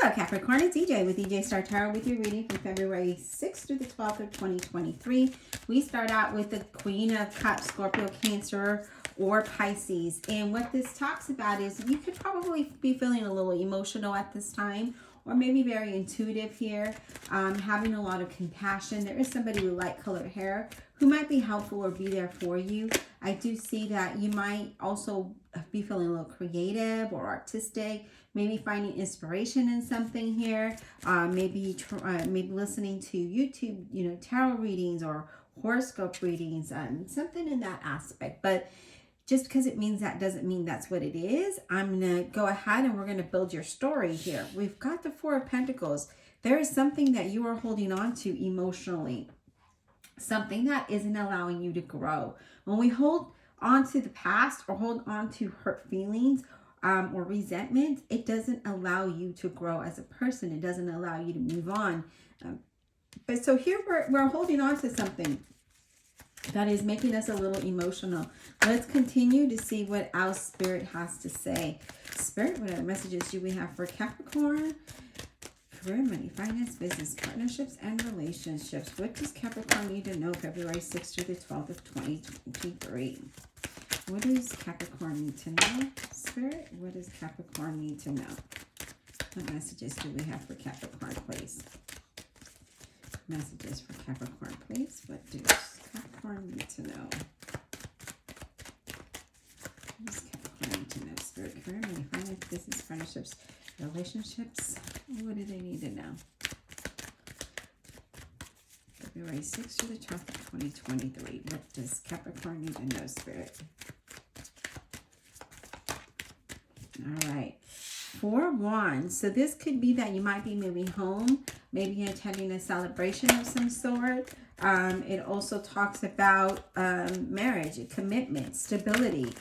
Hello Capricorn, it's EJ with EJ Star Tarot with your reading from February 6th through the 12th of 2023. We start out with the Queen of Cups, Scorpio, Cancer, or Pisces. And what this talks about is you could probably be feeling a little emotional at this time, or maybe very intuitive here, having a lot of compassion. There is somebody with light colored hair who might be helpful or be there for you. I do see that you might also be feeling a little creative or artistic, maybe finding inspiration in something here, maybe listening to YouTube, tarot readings or horoscope readings, something in that aspect. But just because it means that doesn't mean that's what it is. I'm going to go ahead and we're going to build your story here. We've got the Four of Pentacles. There is something that you are holding on to emotionally, something that isn't allowing you to grow. When we hold on to the past or hold on to hurt feelings or resentment, it doesn't allow you to grow as a person. It doesn't allow you to move on. But so here we're holding on to something that is making us a little emotional. Let's continue to see what our Spirit has to say. Spirit, what other messages do we have for Capricorn? Career, money, finance, business, partnerships, and relationships. What does Capricorn need to know February 6th through the 12th of 2023? What does Capricorn need to know? Spirit, what does Capricorn need to know? What messages do we have for Capricorn, please? Messages for Capricorn, please. What does Capricorn need to know? What does Capricorn need to know? Spirit, career, money, finance, business, partnerships, relationships. What do they need to know? February 6th through the 12th of 2023. What does Capricorn need to know, Spirit? All right. Four of Wands. So this could be that you might be moving home, maybe attending a celebration of some sort. It also talks about marriage, commitment, stability.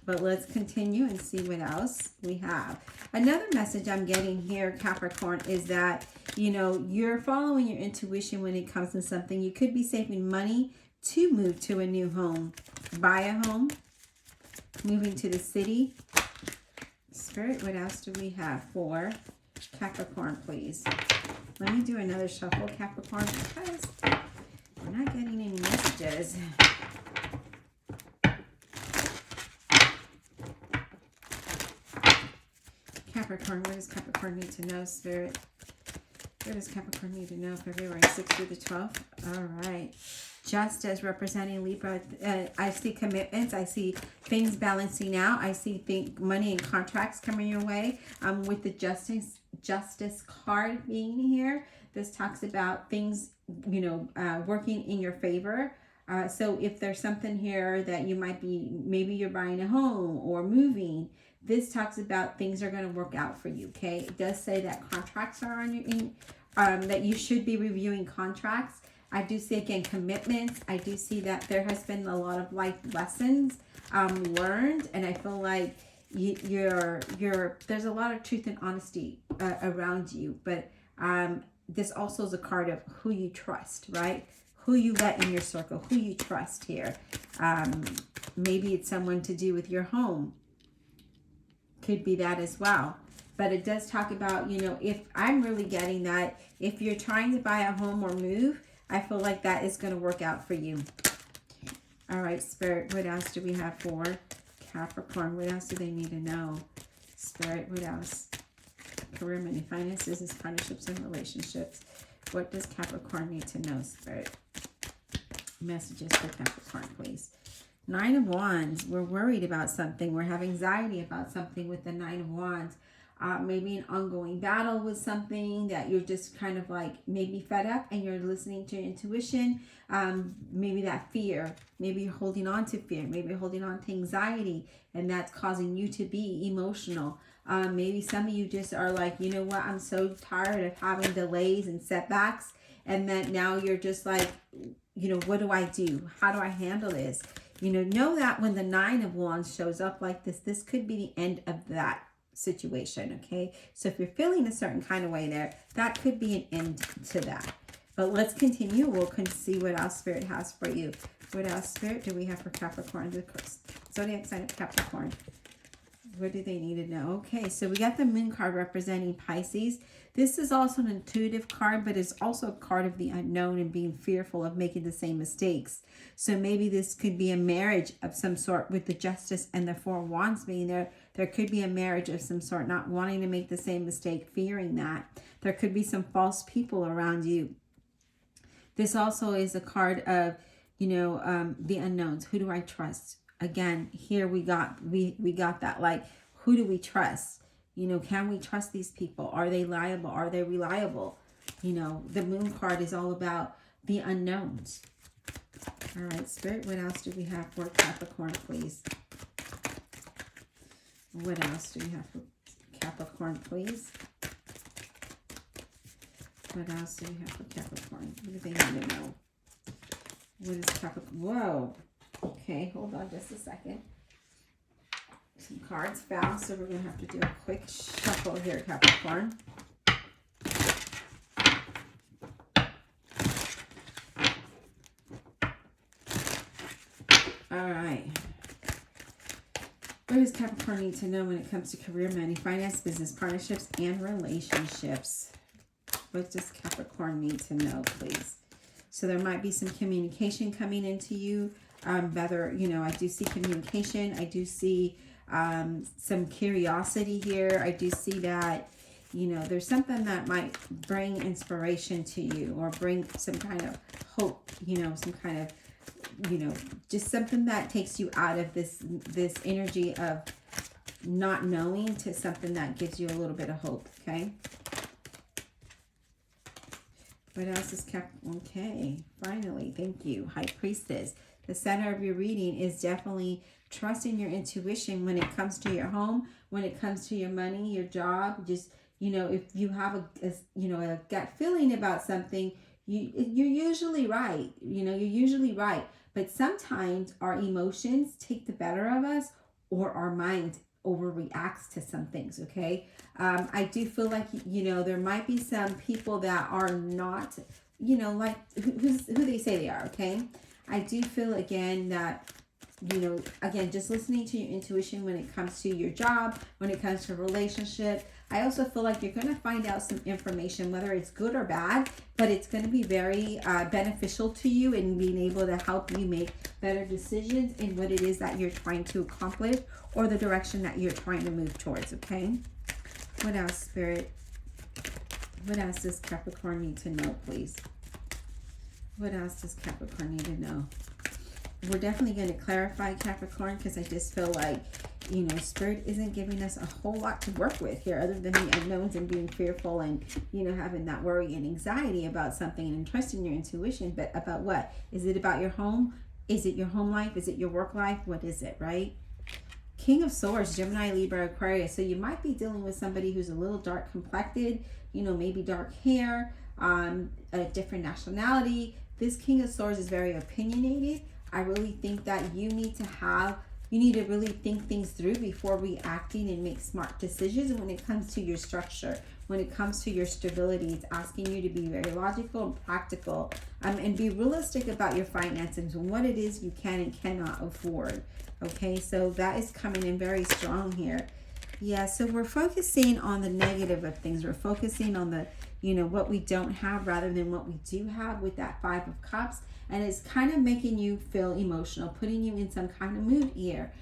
But let's continue and see what else we have. Another message I'm getting here, Capricorn, is that, you're following your intuition when it comes to something. You could be saving money to move to a new home, buy a home, moving to the city. Spirit, what else do we have for Capricorn, please? Let me do another shuffle, Capricorn, because we're not getting any messages. Capricorn, what does Capricorn need to know, Spirit? What does Capricorn need to know February 6th through the 12th? All right. Justice representing Libra. I see commitments. I see things balancing out. I see money and contracts coming your way. With the justice card being here, this talks about things, working in your favor. So if there's something here that you might be, maybe you're buying a home or moving, this talks about things are going to work out for you, okay? It does say that contracts are on your, that you should be reviewing contracts. I do see, again, commitments. I do see that there has been a lot of life lessons learned, and I feel like there's a lot of truth and honesty around you, but this also is a card of who you trust, right? Who you let in your circle, who you trust here. Maybe it's someone to do with your home. Could be that as well. But it does talk about, if I'm really getting that, if you're trying to buy a home or move, I feel like that is going to work out for you. All right, Spirit, what else do we have for Capricorn? What else do they need to know? Spirit, what else? Career, money, finance, business, partnerships, and relationships. What does Capricorn need to know, Spirit? Messages for Capricorn, please. Nine of Wands. We're worried about something. We have anxiety about something with the Nine of Wands. Maybe an ongoing battle with something that you're just kind of like maybe fed up and you're listening to your intuition. Maybe that fear. Maybe you're holding on to fear. Maybe you're holding on to anxiety and that's causing you to be emotional. Maybe some of you just are like, you know what? I'm so tired of having delays and setbacks. And then now you're just like, what do I do? How do I handle this? Know that when the Nine of Wands shows up like this could be the end of that situation, okay? So if you're feeling a certain kind of way there, that could be an end to that. But let's continue. We'll see what else Spirit has for you. What else, Spirit, do we have for Capricorn? The zodiac sign of Capricorn. What do they need to know? Okay, so we got the Moon card representing Pisces. This is also an intuitive card, but it's also a card of the unknown and being fearful of making the same mistakes. So maybe this could be a marriage of some sort with the Justice and the Four of Wands being there. There could be a marriage of some sort, not wanting to make the same mistake, fearing that. There could be some false people around you. This also is a card of, the unknowns. Who do I trust? Again, here we got that, like, who do we trust? Can we trust these people? Are they liable? Are they reliable? The Moon card is all about the unknowns. All right, Spirit, what else do we have for Capricorn, please? What else do we have for Capricorn, please? What else do we have for Capricorn? What do they need to know? What is Capricorn? Whoa. Okay, hold on just a second. Some cards fell, so we're going to have to do a quick shuffle here, Capricorn. All right. What does Capricorn need to know when it comes to career, money, finance, business, partnerships, and relationships? What does Capricorn need to know, please? So there might be some communication coming into you. Whether, I do see communication. I do see some curiosity here. I do see that, there's something that might bring inspiration to you or bring some kind of hope, some kind of, just something that takes you out of this energy of not knowing to something that gives you a little bit of hope, okay? What else is okay, finally, thank you. High Priestess. The center of your reading is definitely trusting your intuition when it comes to your home, when it comes to your money, your job. Just, if you have a gut feeling about something, you're usually right. You're usually right. But sometimes our emotions take the better of us, or our mind overreacts to some things, okay? I do feel like, there might be some people that are not, like who they say they are, okay? I do feel, again, that, again, just listening to your intuition when it comes to your job, when it comes to relationships. I also feel like you're going to find out some information, whether it's good or bad, but it's going to be very beneficial to you in being able to help you make better decisions in what it is that you're trying to accomplish or the direction that you're trying to move towards, okay? What else, Spirit? What else does Capricorn need to know, please? What else does Capricorn need to know? We're definitely going to clarify, Capricorn, because I just feel like, Spirit isn't giving us a whole lot to work with here other than the unknowns and being fearful and, having that worry and anxiety about something and trusting your intuition. But about what? Is it about your home? Is it your home life? Is it your work life? What is it, right? King of Swords, Gemini, Libra, Aquarius. So you might be dealing with somebody who's a little dark complected, maybe dark hair, a different nationality. This King of Swords is very opinionated. I really think that you need to really think things through before reacting and make smart decisions when it comes to your structure, when it comes to your stability. It's asking you to be very logical and practical, and be realistic about your finances and what it is you can and cannot afford. Okay, so that is coming in very strong here. Yeah, so we're focusing on the negative of things. We're focusing on the, what we don't have rather than what we do have with that Five of Cups. And it's kind of making you feel emotional, putting you in some kind of mood here.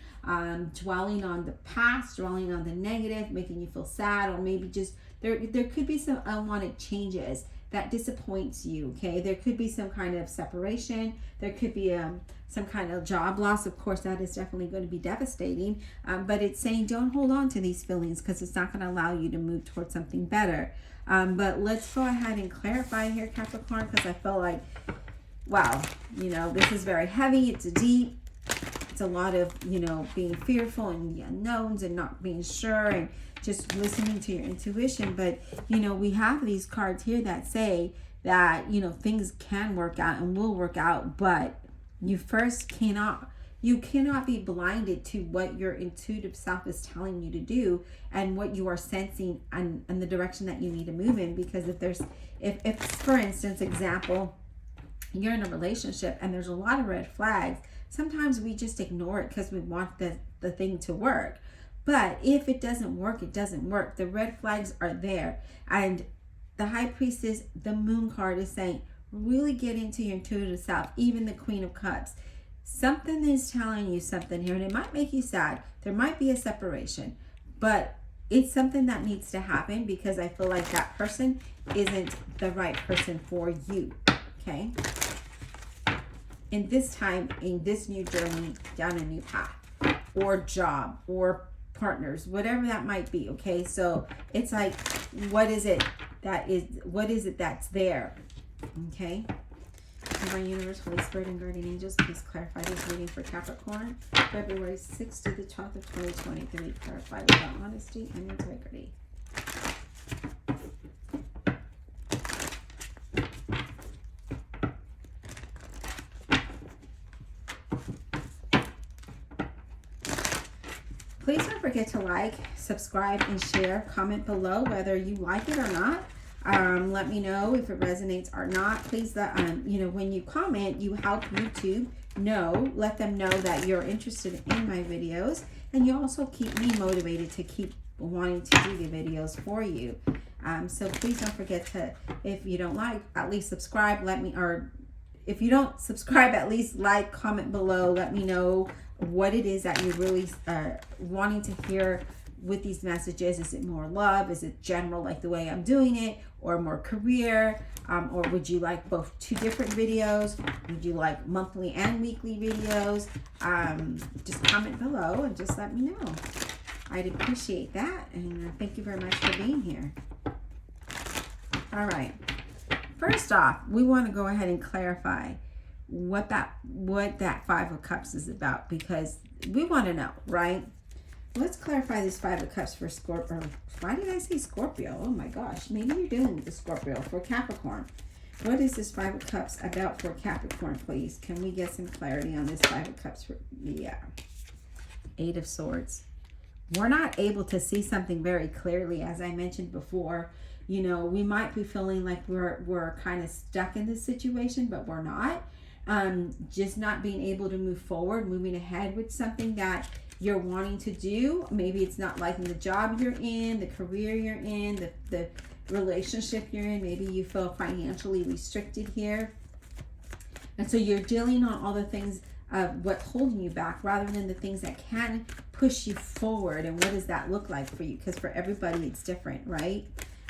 Dwelling on the past, dwelling on the negative, making you feel sad, or maybe just, there could be some unwanted changes that disappoints you, okay? There could be some kind of separation. There could be some kind of job loss. Of course, that is definitely going to be devastating. But it's saying don't hold on to these feelings because it's not going to allow you to move towards something better. But let's go ahead and clarify here, Capricorn, because I feel like, wow, this is very heavy. It's deep. It's a lot of, being fearful and the unknowns and not being sure and just listening to your intuition. But, we have these cards here that say that, things can work out and will work out, but you first cannot be blinded to what your intuitive self is telling you to do and what you are sensing and the direction that you need to move in. Because if for instance, example, you're in a relationship and there's a lot of red flags, sometimes we just ignore it because we want the thing to work. But if it doesn't work, it doesn't work. The red flags are there. And the High Priestess, the Moon card, is saying, really get into your intuitive self. Even the Queen of Cups. Something is telling you something here, and it might make you sad. There might be a separation, but it's something that needs to happen because I feel like that person isn't the right person for you, okay? In this time, in this new journey, down a new path, or job, or partners, whatever that might be, okay? So it's like, what is it that's there, okay? Divine Universe, Holy Spirit, and Guardian Angels, please clarify this reading for Capricorn, February 6th to the 12th of 2023. Clarify without honesty and integrity. Please don't forget to like, subscribe, and share. Comment below whether you like it or not. Let me know if it resonates or not. Please, when you comment, you help YouTube know. Let them know that you're interested in my videos, and you also keep me motivated to keep wanting to do the videos for you. So please don't forget to, if you don't like, at least subscribe. Or if you don't subscribe, at least like, comment below. Let me know what it is that you're really wanting to hear with these messages. Is it more love? Is it general, like the way I'm doing it, or more career? Or would you like both two different videos? Would you like monthly and weekly videos? Just comment below and just let me know. I'd appreciate that, and thank you very much for being here. All right. First off, we want to go ahead and clarify what that Five of Cups is about, because we want to know, right? Let's clarify this Five of Cups for Scorpio. Why did I say Scorpio? Oh my gosh. Maybe you're dealing with the Scorpio. For Capricorn. What is this Five of Cups about for Capricorn, please? Can we get some clarity on this Five of Cups? Eight of Swords. We're not able to see something very clearly, as I mentioned before. You know, we might be feeling like we're kind of stuck in this situation, but we're not. Just not being able to move forward, moving ahead with something that you're wanting to do. Maybe it's not liking the job you're in, the career you're in, the relationship you're in. Maybe you feel financially restricted here. And so you're dealing on all the things of what's holding you back rather than the things that can push you forward. And what does that look like for you? Because for everybody, it's different, right?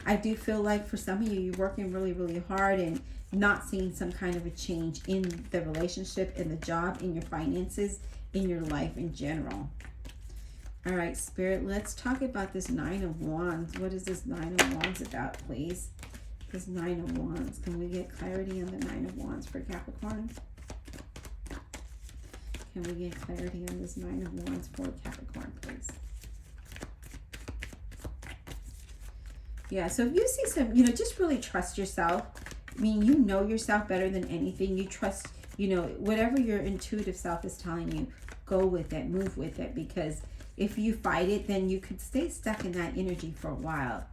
I do feel like for some of you, you're working really, really hard and not seeing some kind of a change in the relationship, in the job, in your finances, in your life in general. All right, Spirit, let's talk about this Nine of Wands. What is this Nine of Wands about, please? This Nine of Wands. Can we get clarity on the Nine of Wands for Capricorn? Can we get clarity on this Nine of Wands for Capricorn, please? Yeah, so if you see some, just really trust yourself. I mean, you know yourself better than anything. You trust, whatever your intuitive self is telling you, go with it, move with it, because if you fight it, then you could stay stuck in that energy for a while.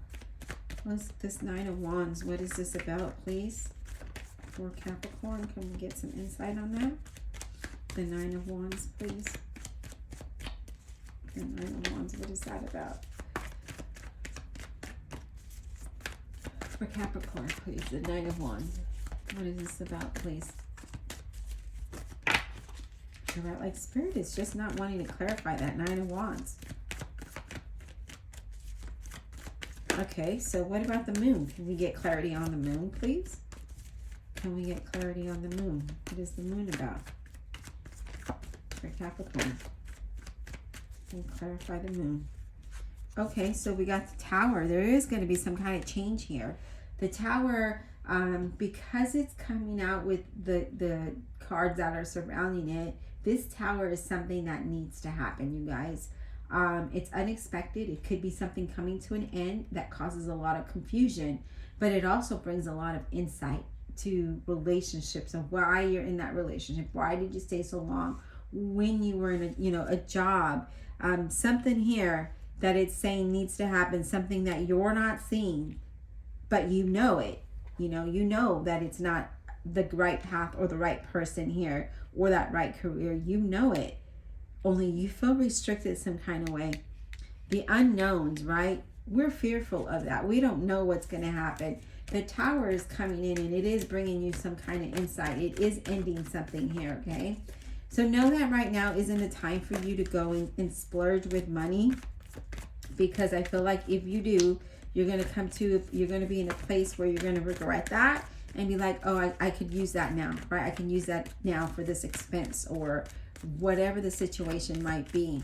What's this Nine of Wands? What is this about, please? For Capricorn, can we get some insight on that? The Nine of Wands, please. The Nine of Wands, what is that about? For Capricorn, please. The Nine of Wands. What is this about, please? About, like, Spirit is just not wanting to clarify that Nine of Wands. Okay, so what about the Moon? Can we get clarity on the Moon, please? Can we get clarity on the Moon? What is the Moon about? For Capricorn. Can we clarify the Moon? Okay, so we got the Tower. There is going to be some kind of change here. The Tower, because it's coming out with the cards that are surrounding it, this Tower is something that needs to happen, you guys. It's unexpected. It could be something coming to an end that causes a lot of confusion, but it also brings a lot of insight to relationships and why you're in that relationship. Why did you stay so long when you were in a job? Something here that it's saying needs to happen, something that you're not seeing, but you know it. You know that it's not the right path or the right person here or that right career. You know it. Only you feel restricted some kind of way. The unknowns, right? We're fearful of that. We don't know what's going to happen. The Tower is coming in and it is bringing you some kind of insight. It is ending something here, okay? So know that right now isn't a time for you to go and splurge with money, because I feel like if you do, you're going to be in a place where you're going to regret that and be like, oh, I could use that now, right? I can use that now for this expense or whatever the situation might be.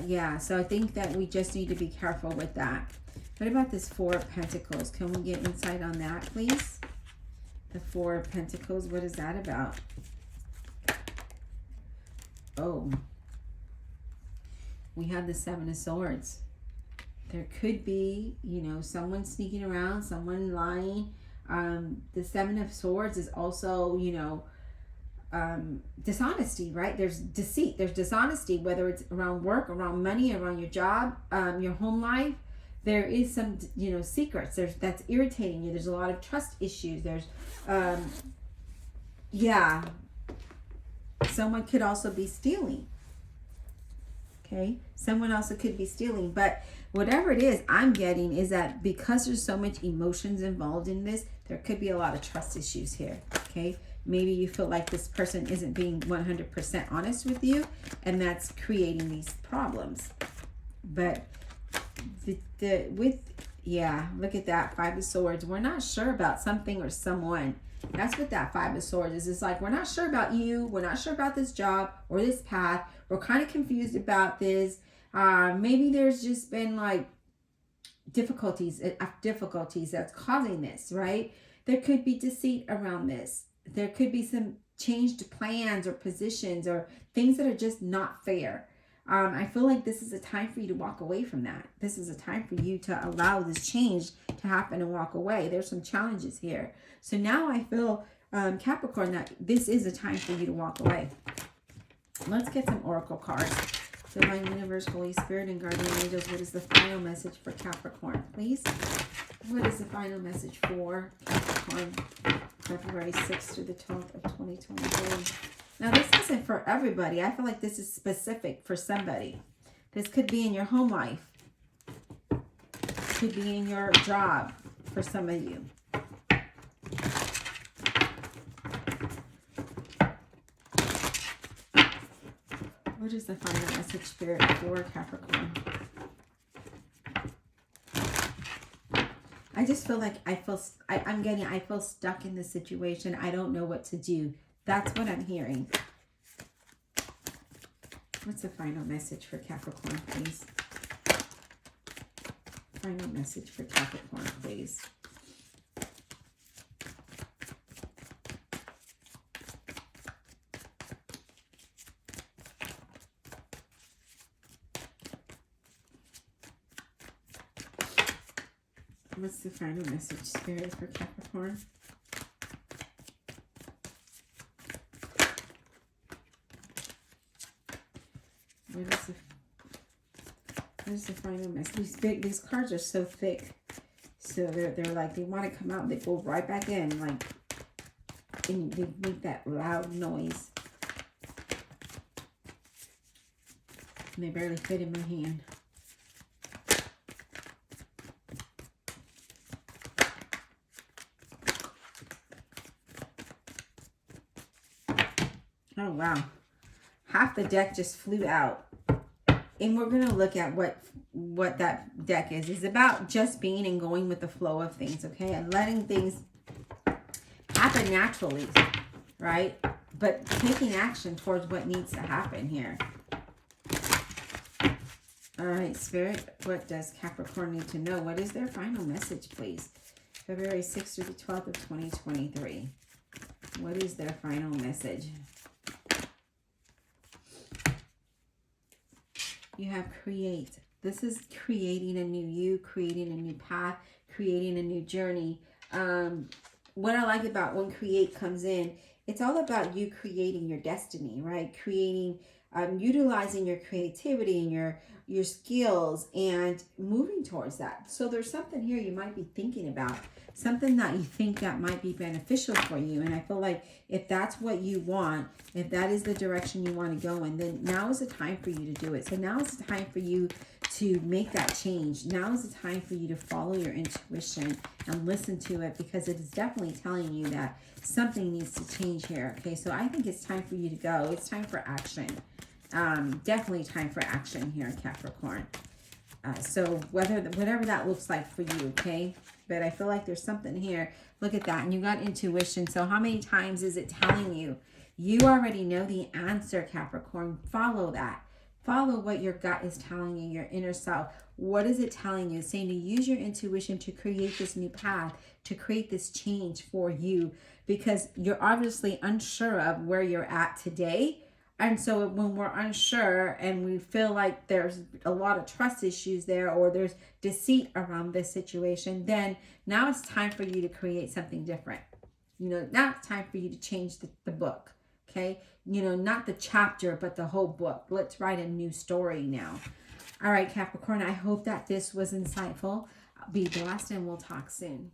Yeah, so I think that we just need to be careful with that. What about this Four of Pentacles? Can we get insight on that, please? The Four of Pentacles, what is that about? Oh, we have the Seven of Swords. There could be, you know, someone sneaking around, someone lying. The Seven of Swords is also, you know, dishonesty, right? There's deceit, there's dishonesty, whether it's around work, around money, around your job, your home life. There is some, you know, secrets. That's irritating you. There's a lot of trust issues. There's, yeah. Someone could also be stealing. Okay. Someone also could be stealing. But whatever it is, I'm getting is that because there's so much emotions involved in this, there could be a lot of trust issues here. Okay. Maybe you feel like this person isn't being 100% honest with you, and that's creating these problems. But yeah, look at that Five of Swords. We're not sure about something or someone. That's what that Five of Swords is. It's like, we're not sure about you. We're not sure about this job or this path. We're kind of confused about this. Maybe there's just been like difficulties that's causing this, right? There could be deceit around this. There could be some changed plans or positions or things that are just not fair. I feel like this is a time for you to walk away from that. This is a time for you to allow this change to happen and walk away. There's some challenges here. So now I feel, Capricorn, that this is a time for you to walk away. Let's get some oracle cards. Divine Universe, Holy Spirit, and Guardian Angels, what is the final message for Capricorn, please? What is the final message for Capricorn, February 6th through the 12th of 2023? Now, this isn't for everybody. I feel like this is specific for somebody. This could be in your home life. Could be in your job for some of you. What is the final message, Spirit, for Capricorn? I just feel like I feel stuck in this situation. I don't know what to do. That's what I'm hearing. What's the final message for Capricorn, please? Final message for Capricorn, please. What's the final message, Spirit, for Capricorn? What is the final message? These cards are so thick. So they're like, they want to come out and they go right back in. Like, and they make that loud noise. And they barely fit in my hand. Oh, wow. Half the deck just flew out. And we're going to look at what that deck is. It's about just being and going with the flow of things, okay? And letting things happen naturally, right? But taking action towards what needs to happen here. All right, Spirit, what does Capricorn need to know? What is their final message, please? February 6th through the 12th of 2023. What is their final message? You have create. This is creating a new you, creating a new path, creating a new journey. What I like about when create comes in, it's all about you creating your destiny, right? Creating, utilizing your creativity and your skills and moving towards that. So there's something here you might be thinking about, something that you think that might be beneficial for you. And I feel like if that's what you want, if that is the direction you want to go in, then now is the time for you to do it. So now is the time for you to make that change. Now is the time for you to follow your intuition and listen to it, because it is definitely telling you that something needs to change here. Okay, so I think it's time for you to go. It's time for action. Definitely time for action here, Capricorn. So whatever that looks like for you, okay? But I feel like there's something here. Look at that. And you got intuition. So how many times is it telling you? You already know the answer, Capricorn. Follow that. Follow what your gut is telling you, your inner self. What is it telling you? It's saying to use your intuition to create this new path, to create this change for you, because you're obviously unsure of where you're at today. And so when we're unsure and we feel like there's a lot of trust issues there, or there's deceit around this situation, then now it's time for you to create something different. You know, now it's time for you to change the book. Okay, you know, not the chapter, but the whole book. Let's write a new story now. All right, Capricorn, I hope that this was insightful. Be blessed, and we'll talk soon.